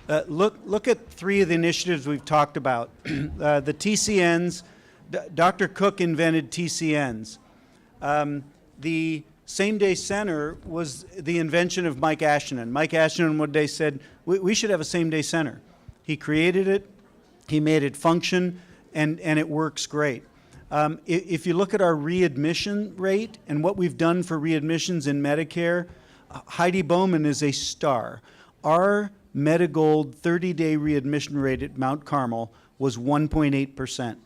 Look at three of the initiatives we've talked about. The TCNs, Dr. Cook invented TCNs. The same-day center was the invention of Mike Ashton. Mike Ashton one day said, we should have a same-day center. He created it, he made it function, and it works great. If you look at our readmission rate and what we've done for readmissions in Medicare, Heidi Bowman is a star. Our Medigold 30-day readmission rate at Mount Carmel was 1.8%.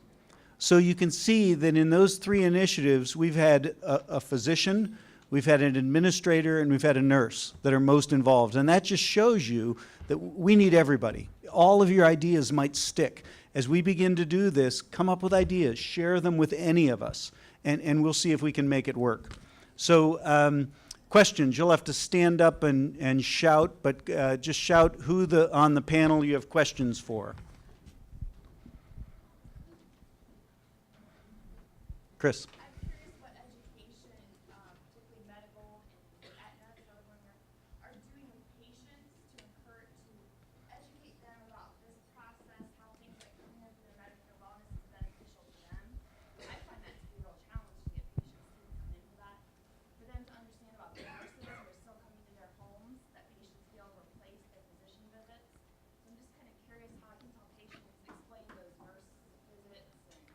So you can see that in those three initiatives, we've had a physician, we've had an administrator, and we've had a nurse that are most involved. And that just shows you that we need everybody. All of your ideas might stick. As we begin to do this, come up with ideas, share them with any of us, and we'll see if we can make it work. So questions, you'll have to stand up and shout, but just shout who on the panel you have questions for. Chris. I'm curious what education, particularly medical and Aetna, the other one are doing with patients to educate them about this process, how things like coming into their Medicare wellness is beneficial to them. I find that to be a real challenge to get patients to come into that. For them to understand about the nurses who are still coming to their homes, that patients be able to replace their physician visits. So I'm just kind of curious how I can tell patients and explain those nurse visits and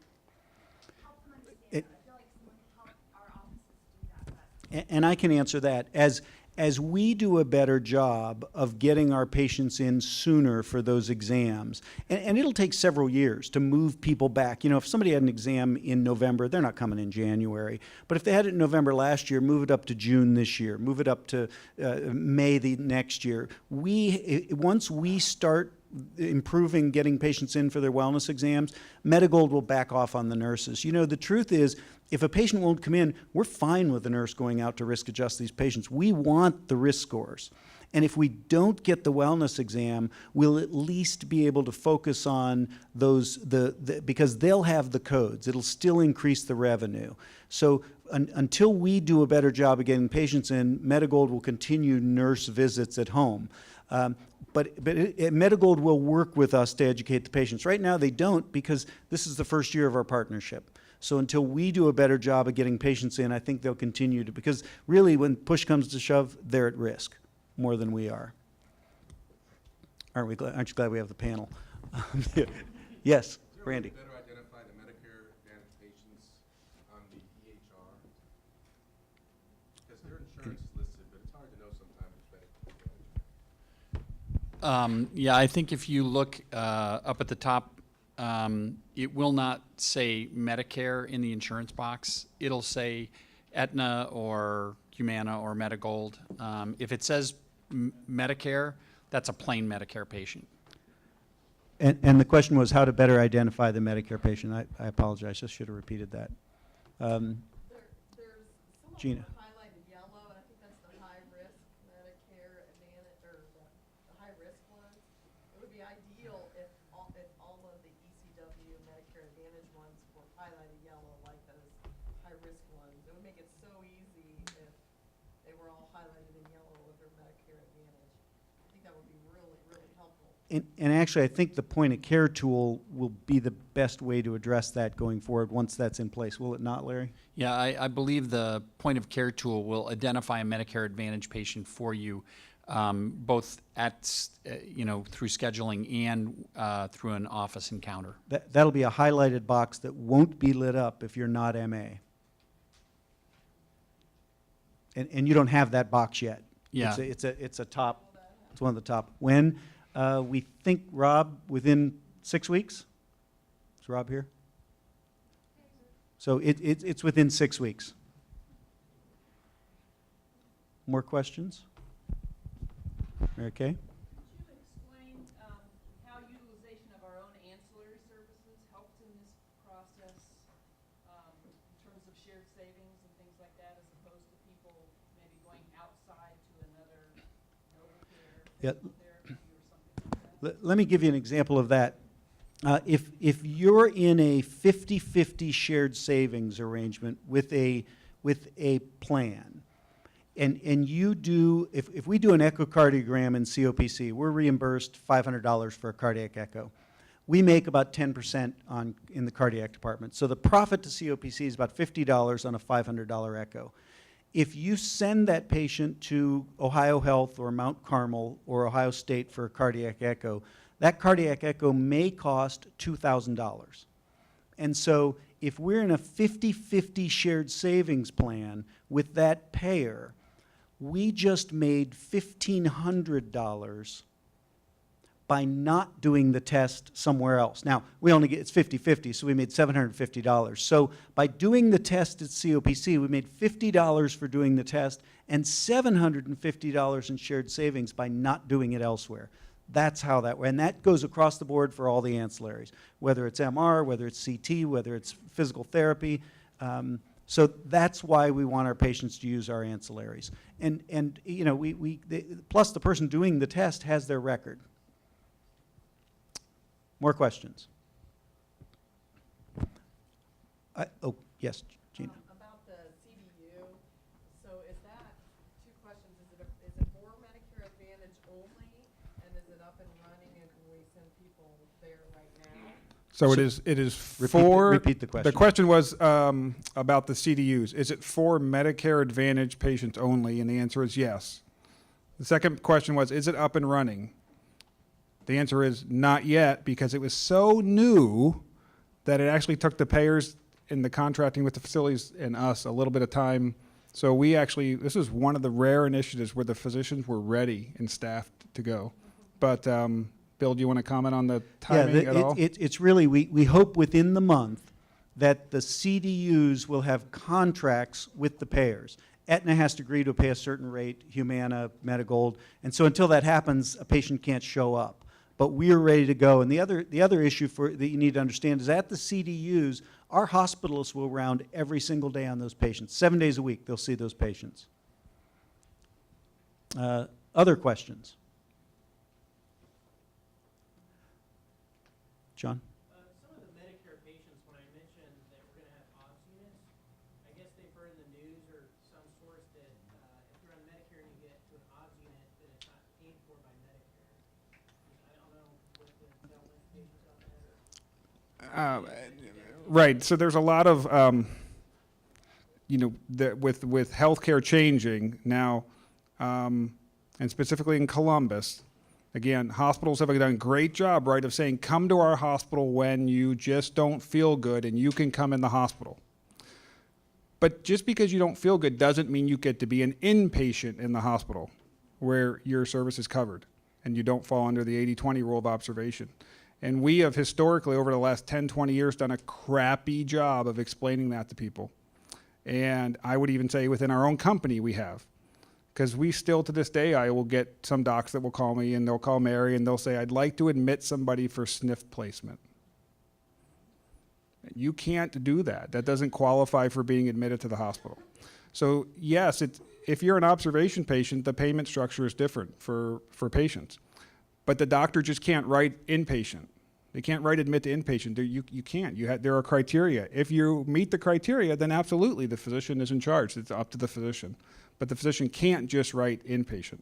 help them understand. I feel like someone can help our offices do that better. And I can answer that. As we do a better job of getting our patients in sooner for those exams, and it'll take several years to move people back. You know, if somebody had an exam in November, they're not coming in January. But if they had it in November last year, move it up to June this year, move it up to May the next year. Once we start improving getting patients in for their wellness exams, Medigold will back off on the nurses. You know, the truth is, if a patient won't come in, we're fine with the nurse going out to risk adjust these patients. We want the risk scores. And if we don't get the wellness exam, we'll at least be able to focus on those, because they'll have the codes. It'll still increase the revenue. So until we do a better job of getting patients in, Medigold will continue nurse visits at home. But Medigold will work with us to educate the patients. Right now they don't, because this is the first year of our partnership. So until we do a better job of getting patients in, I think they'll continue to, because really when push comes to shove, they're at risk more than we are. Aren't you glad we have the panel? Yes, Randy. Better identify the Medicare Advantage patients on the EHR? Because their insurance is listed, but it's hard to know sometimes it's Medicare. Yeah, I think if you look up at the top, it will not say Medicare in the insurance box. It'll say Aetna or Humana or Medigold. If it says Medicare, that's a plain Medicare patient. And the question was how to better identify the Medicare patient. I apologize, I should have repeated that. There's some Gina. of them highlighted yellow, and I think that's the high-risk Medicare Advantage, or the high-risk ones. It would be ideal if all of the ECW Medicare Advantage ones were highlighted yellow like those high-risk ones. It would make it so easy if they were all highlighted in yellow with their Medicare Advantage. I think that would be really, really helpful. And actually, I think the point of care tool will be the best way to address that going forward once that's in place. Will it not, Larry? Yeah, I believe the point of care tool will identify a Medicare Advantage patient for you, both at, through scheduling and through an office encounter. That'll be a highlighted box that won't be lit up if you're not MA. And you don't have that box yet. Yeah. It's a top. It's one of the top. When we think, Rob, within 6 weeks. Is Rob here? So it's within 6 weeks. More questions? Okay. Could you explain how utilization of our own ancillary services helps in this process in terms of shared savings and things like that, as opposed to people maybe going outside to another NovaCare, physical therapy, or something like that? Let me give you an example of that. If you're in a 50-50 shared savings arrangement with a plan, and you do, if we do an echocardiogram in COPC, we're reimbursed $500 for a cardiac echo. We make about 10% in the cardiac department. So the profit to COPC is about $50 on a $500 echo. If you send that patient to Ohio Health or Mount Carmel or Ohio State for a cardiac echo, that cardiac echo may cost $2,000. And so if we're in a 50-50 shared savings plan with that payer, we just made $1,500 by not doing the test somewhere else. Now, we only get, it's 50-50, so we made $750. So by doing the test at COPC, we made $50 for doing the test and $750 in shared savings by not doing it elsewhere. That's how that, and that goes across the board for all the ancillaries, whether it's MR, whether it's CT, whether it's physical therapy. So that's why we want our patients to use our ancillaries. And you know, plus the person doing the test has their record. More questions? Oh, yes, Gina. About the CDU, so is that, two questions, is it for Medicare Advantage only, and is it up and running, and can we send people there right now? So it is for. Repeat the question. The question was about the CDUs. Is it for Medicare Advantage patients only? And the answer is yes. The second question was, is it up and running? The answer is not yet, because it was so new that it actually took the payers in the contracting with the facilities and us a little bit of time. So we actually, this is one of the rare initiatives where the physicians were ready and staffed to go. But Bill, do you want to comment on the timing at all? It's really, we hope within the month that the CDUs will have contracts with the payers. Aetna has to agree to pay a certain rate, Humana, Medigold, and so until that happens, a patient can't show up. But we're ready to go. And the other issue that you need to understand is at the CDUs, our hospitalists will round every single day on those patients. 7 days a week, they'll see those patients. Other questions? John? Some of the Medicare patients, when I mentioned that we're going to have OBS units, I guess they've heard in the news or some source that if you're on Medicare and you get to an OBS unit, that it's not paid for by Medicare. I don't know what the development patients on that or. Right. So there's a lot of, with healthcare changing now, and specifically in Columbus, again, hospitals have done a great job, right, of saying, come to our hospital when you just don't feel good and you can come in the hospital. But just because you don't feel good doesn't mean you get to be an inpatient in the hospital where your service is covered and you don't fall under the 80-20 rule of observation. And we have historically, over the last 10, 20 years, done a crappy job of explaining that to people. And I would even say within our own company we have. Because we still, to this day, I will get some docs that will call me and they'll call Mary and they'll say, I'd like to admit somebody for SNF placement. You can't do that. That doesn't qualify for being admitted to the hospital. So yes, if you're an observation patient, the payment structure is different for patients. But the doctor just can't write inpatient. They can't write admit to inpatient. You can't. There are criteria. If you meet the criteria, then absolutely the physician is in charge. It's up to the physician. But the physician can't just write inpatient.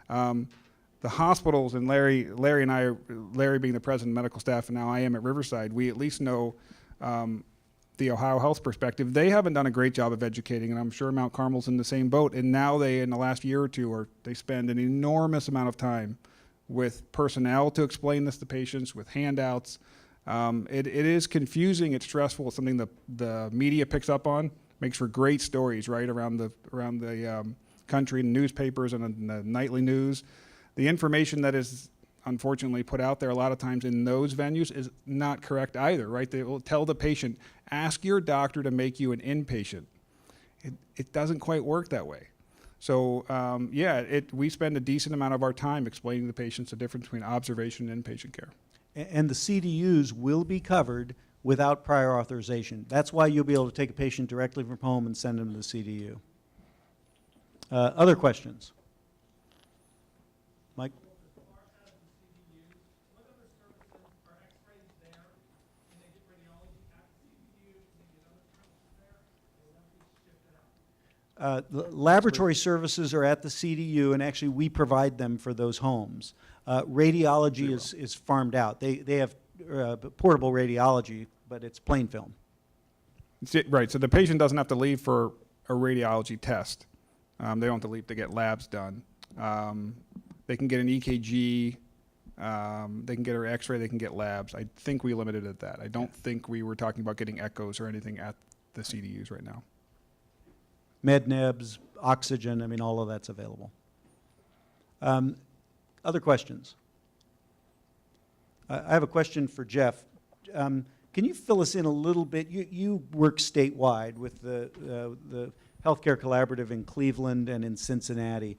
The hospitals, and Larry and I, Larry being the president of medical staff, and now I am at Riverside, we at least know the Ohio Health perspective. They haven't done a great job of educating, and I'm sure Mount Carmel's in the same boat. And now they, in the last year or two, they spend an enormous amount of time with personnel to explain this to patients, with handouts. It is confusing, it's stressful, it's something the media picks up on, makes for great stories, right, around the country, in newspapers and in the nightly news. The information that is unfortunately put out there a lot of times in those venues is not correct either, right? They will tell the patient, ask your doctor to make you an inpatient. It doesn't quite work that way. So we spend a decent amount of our time explaining to the patients the difference between observation and inpatient care. And the CDUs will be covered without prior authorization. That's why you'll be able to take a patient directly from home and send them to the CDU. Other questions? Mike? Laboratory services are at the CDU, and actually we provide them for those homes. Radiology is farmed out. They have portable radiology, but it's plain film. Right, so the patient doesn't have to leave for a radiology test. They don't have to leave to get labs done. They can get an EKG, they can get an x-ray, they can get labs. I think we limited it at that. I don't think we were talking about getting echoes or anything at the CDUs right now. Med-nebs, oxygen, I mean, all of that's available. Other questions? I have a question for Jeff. Can you fill us in a little bit? You work statewide with the Healthcare Collaborative in Cleveland and in Cincinnati.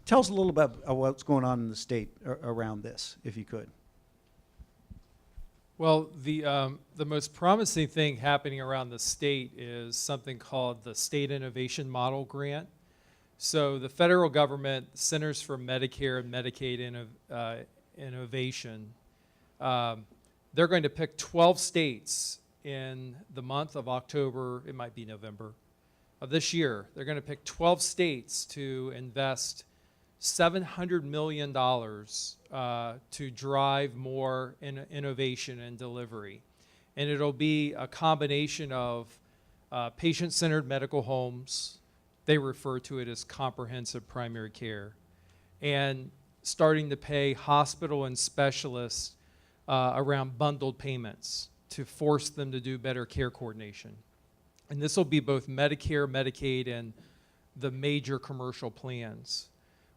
Tell us a little about what's going on in the state around this, if you could. Well, the most promising thing happening around the state is something called the State Innovation Model Grant. So the federal government, Centers for Medicare and Medicaid Innovation, they're going to pick 12 states in the month of October, it might be November, of this year. They're going to pick 12 states to invest $700 million to drive more innovation and delivery. And it'll be a combination of patient-centered medical homes, they refer to it as comprehensive primary care, and starting to pay hospital and specialists around bundled payments to force them to do better care coordination. And this will be both Medicare, Medicaid, and the major commercial plans.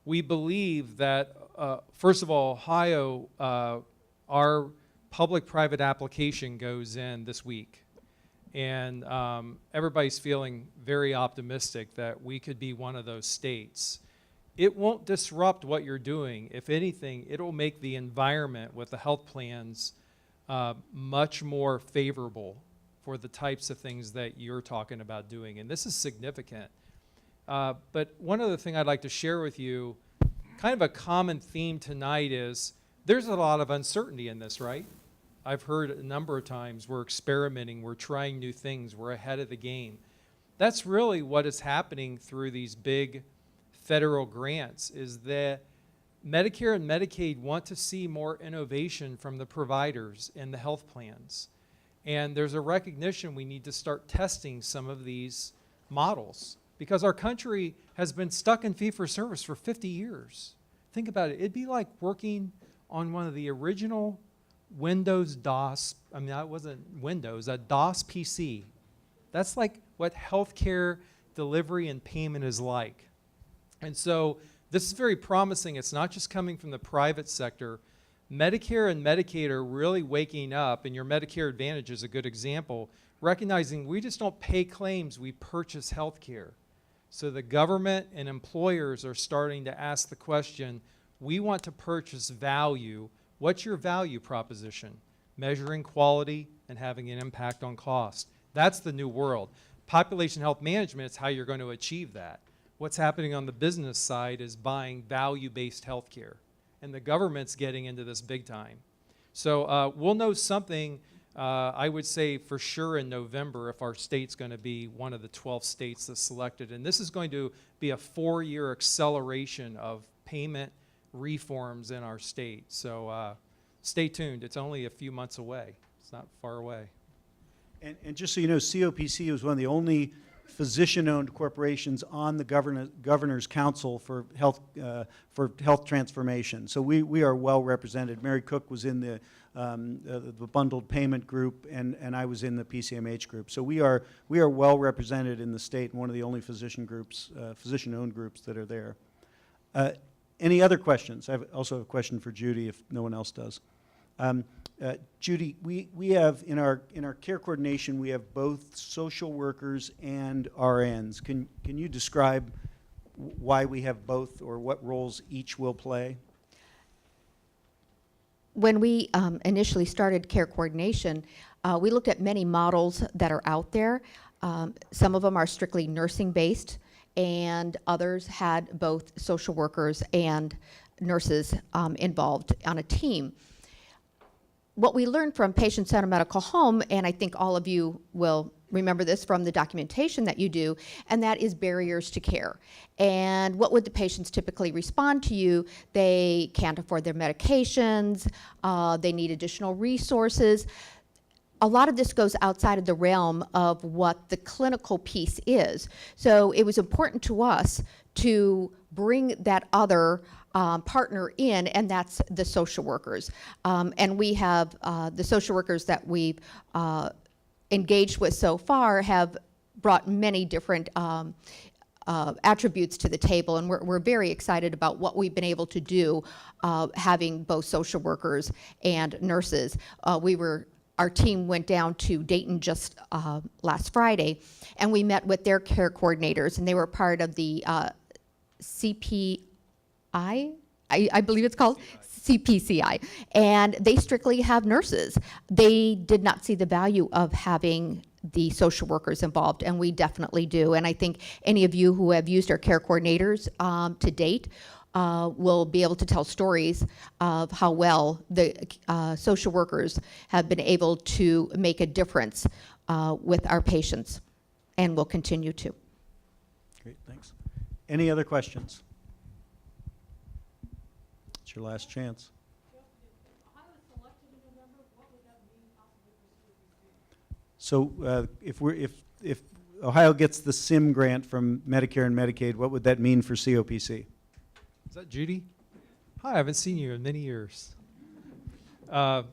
We believe that, first of all, Ohio, our public-private application goes in this week. And everybody's feeling very optimistic that we could be one of those states. It won't disrupt what you're doing. If anything, it'll make the environment with the health plans much more favorable for the types of things that you're talking about doing. And this is significant. But one other thing I'd like to share with you, kind of a common theme tonight is there's a lot of uncertainty in this, right? I've heard a number of times we're experimenting, we're trying new things, we're ahead of the game. That's really what is happening through these big federal grants, is that Medicare and Medicaid want to see more innovation from the providers and the health plans. And there's a recognition we need to start testing some of these models, because our country has been stuck in fee-for-service for 50 years. Think about it. It'd be like working on one of the original Windows DOS, I mean, that wasn't Windows, a DOS PC. That's like what healthcare delivery and payment is like. And so this is very promising. It's not just coming from the private sector. Medicare and Medicaid are really waking up, and your Medicare Advantage is a good example, recognizing we just don't pay claims, we purchase health care. So the government and employers are starting to ask the question, we want to purchase value. What's your value proposition? Measuring quality and having an impact on cost. That's the new world. Population health management is how you're going to achieve that. What's happening on the business side is buying value-based health care. And the government's getting into this big time. So we'll know something, I would say for sure in November, if our state's going to be one of the 12 states that's selected. And this is going to be a 4-year acceleration of payment reforms in our state. So stay tuned. It's only a few months away. It's not far away. And just so you know, COPC was one of the only physician-owned corporations on the governor's council for health transformation. So we are well represented. Mary Cook was in the bundled payment group, and I was in the PCMH group. So we are well represented in the state, and one of the only physician-owned groups that are there. Any other questions? I also have a question for Judy if no one else does. Judy, we have in our care coordination, we have both social workers and RNs. Can you describe why we have both, or what roles each will play? When we initially started care coordination, we looked at many models that are out there. Some of them are strictly nursing-based, and others had both social workers and nurses involved on a team. What we learned from patient-centered medical home, and I think all of you will remember this from the documentation that you do, and that is barriers to care. And what would the patients typically respond to you? They can't afford their medications, they need additional resources. A lot of this goes outside of the realm of what the clinical piece is. So it was important to us to bring that other partner in, and that's the social workers. And we have the social workers that we've engaged with so far have brought many different attributes to the table, and we're very excited about what we've been able to do having both social workers and nurses. Our team went down to Dayton just last Friday, and we met with their care coordinators, and they were part of the CPI, I believe it's called CPCI, and they strictly have nurses. They did not see the value of having the social workers involved, and we definitely do. And I think any of you who have used our care coordinators to date will be able to tell stories of how well the social workers have been able to make a difference with our patients, and will continue to. Great, thanks. Any other questions? It's your last chance. So if Ohio gets the SIM grant from Medicare and Medicaid, what would that mean for COPC? Is that Judy? Hi, I haven't seen you in many years. What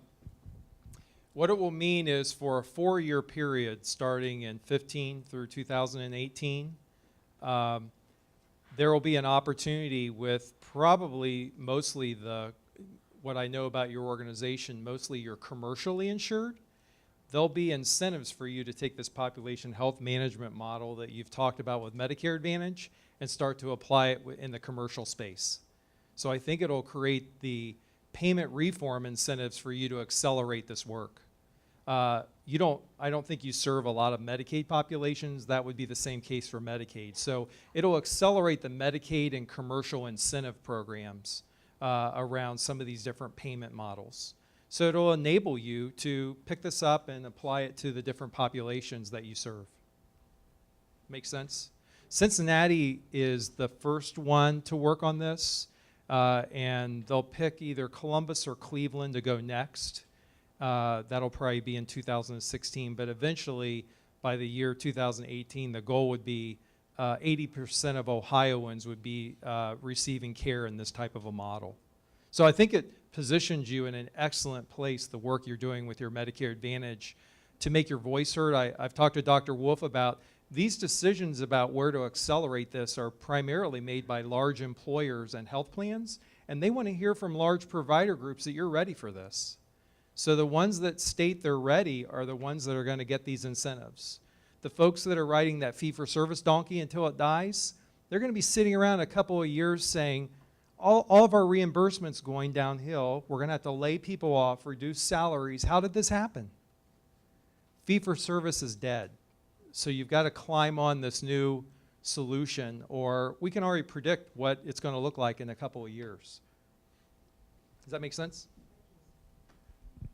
it will mean is for a 4-year period starting in 15 through 2018, there will be an opportunity with probably mostly what I know about your organization, mostly you're commercially insured. There'll be incentives for you to take this population health management model that you've talked about with Medicare Advantage and start to apply it in the commercial space. So I think it'll create the payment reform incentives for you to accelerate this work. I don't think you serve a lot of Medicaid populations. That would be the same case for Medicaid. So it'll accelerate the Medicaid and commercial incentive programs around some of these different payment models. So it'll enable you to pick this up and apply it to the different populations that you serve. Make sense? Cincinnati is the first one to work on this, and they'll pick either Columbus or Cleveland to go next. That'll probably be in 2016, but eventually by the year 2018, the goal would be 80% of Ohioans would be receiving care in this type of a model. So I think it positions you in an excellent place, the work you're doing with your Medicare Advantage, to make your voice heard. I've talked to Dr. Wolf about these decisions about where to accelerate this are primarily made by large employers and health plans, and they want to hear from large provider groups that you're ready for this. So the ones that state they're ready are the ones that are going to get these incentives. The folks that are riding that fee-for-service donkey until it dies, they're going to be sitting around a couple of years saying, all of our reimbursements going downhill, we're going to have to lay people off, reduce salaries. How did this happen? Fee-for-service is dead. So you've got to climb on this new solution, or we can already predict what it's going to look like in a couple of years. Does that make sense?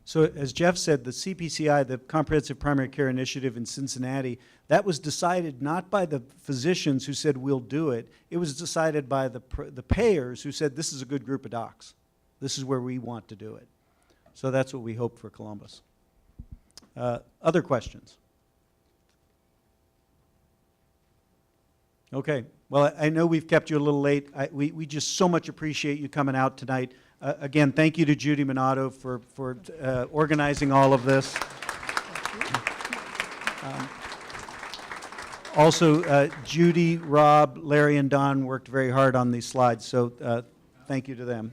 So as Jeff said, the CPCI, the Comprehensive Primary Care Initiative in Cincinnati, that was decided not by the physicians who said we'll do it. It was decided by the payers who said this is a good group of docs. This is where we want to do it. So that's what we hope for Columbus. Other questions? Okay. Well, I know we've kept you a little late. We just so much appreciate you coming out tonight. Again, thank you to Judy Minato for organizing all of this. Also, Judy, Rob, Larry, and Don worked very hard on these slides, so thank you to them.